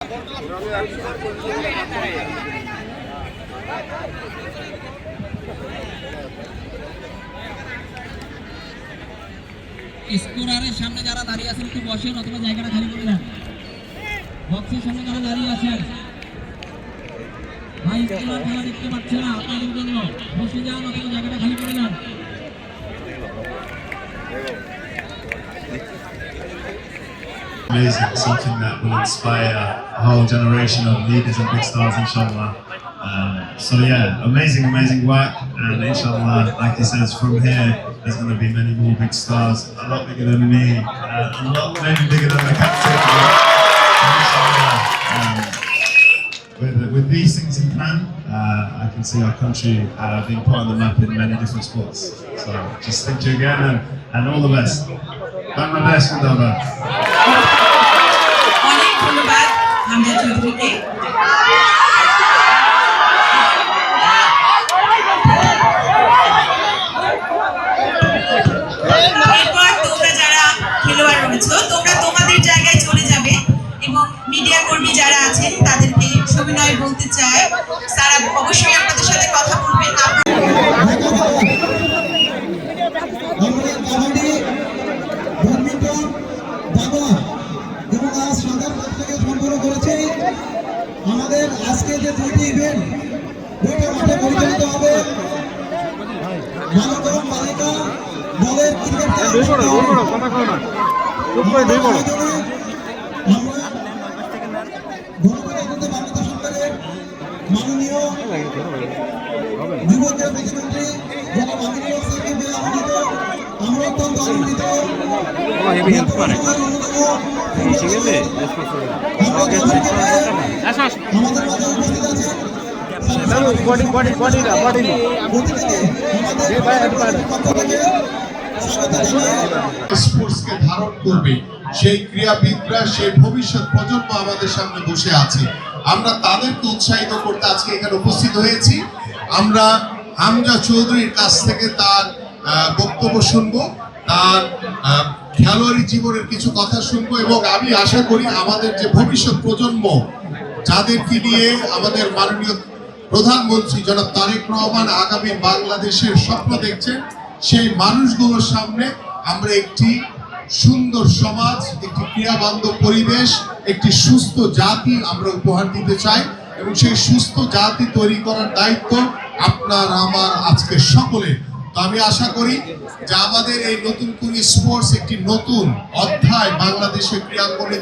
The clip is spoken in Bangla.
স্কোরারের সামনে যারা দাঁড়িয়ে আছেন একটু বসেন অথবা জায়গাটা খালি করে দেন। বক্সের সামনে যারা দাঁড়িয়ে আছেন ভাই খেলা দেখতে পাচ্ছে না, আপনাদের জন্য বসে যান অথবা জায়গাটা খালি করে দেন। Amazing, something that will inspire a whole generation of leaders and big stars, inshallah. So yeah, amazing work, and inshallah, like he says, from here there's going to be many more big stars, a lot bigger than me, a lot maybe bigger than the captain. Inshallah, with these things in plan, I can see our country being put on the map in many different sports. So just thank you again, and all the best. Done my best, Mudaba. অনেক ধন্যবাদ হামজা চৌধুরীকে। এরপর তোমরা যারা খেলোয়াড় রয়েছো তোমরা তোমাদের জায়গায় চলে যাবে এবং মিডিয়া কর্মী যারা আছেন তাদেরকে সবিনয় বলতে চাই, তারা অবশ্যই আপনাদের সাথে কথা বলবেন। আমাদের আজকে যে দুইটি ইভেন্ট দুইটা মাঠে পরিচালিত হবে। বালক এবং বালিকা দলের ক্রিকেট মাননীয় যুবকের প্রতিমন্ত্রী যারা মাননীয় আমরা অত্যন্ত আনন্দিত। আমাদের মাঝে উপস্থিত আছেন স্পোর্টসকে ধারণ করবে সেই ক্রীড়াবিদরা, সেই ভবিষ্যৎ প্রজন্ম আমাদের সামনে বসে আছে। আমরা তাদেরকে উৎসাহিত করতে আজকে এখানে উপস্থিত হয়েছি। আমরা হামজা চৌধুরীর কাছ থেকে তার বক্তব্য শুনবো, তার খেলোয়াড়ি জীবনের কিছু কথা শুনবো, এবং আমি আশা করি আমাদের যে ভবিষ্যৎ প্রজন্ম যাদেরকে নিয়ে আমাদের মাননীয় প্রধানমন্ত্রী জনাব তারেক রহমান আগামী বাংলাদেশের স্বপ্ন দেখছেন, সেই মানুষগুলোর সামনে আমরা একটি সুন্দর সমাজ, একটি ক্রীড়াবান্ধব পরিবেশ, একটি সুস্থ জাতি আমরা উপহার দিতে চাই, এবং সেই সুস্থ জাতি তৈরি করার দায়িত্ব আপনার আমার আজকে সকলের। তো আমি আশা করি যে আমাদের এই নতুন কোন স্পোর্টস একটি নতুন অধ্যায় বাংলাদেশের ক্রীড়াঙ্গনে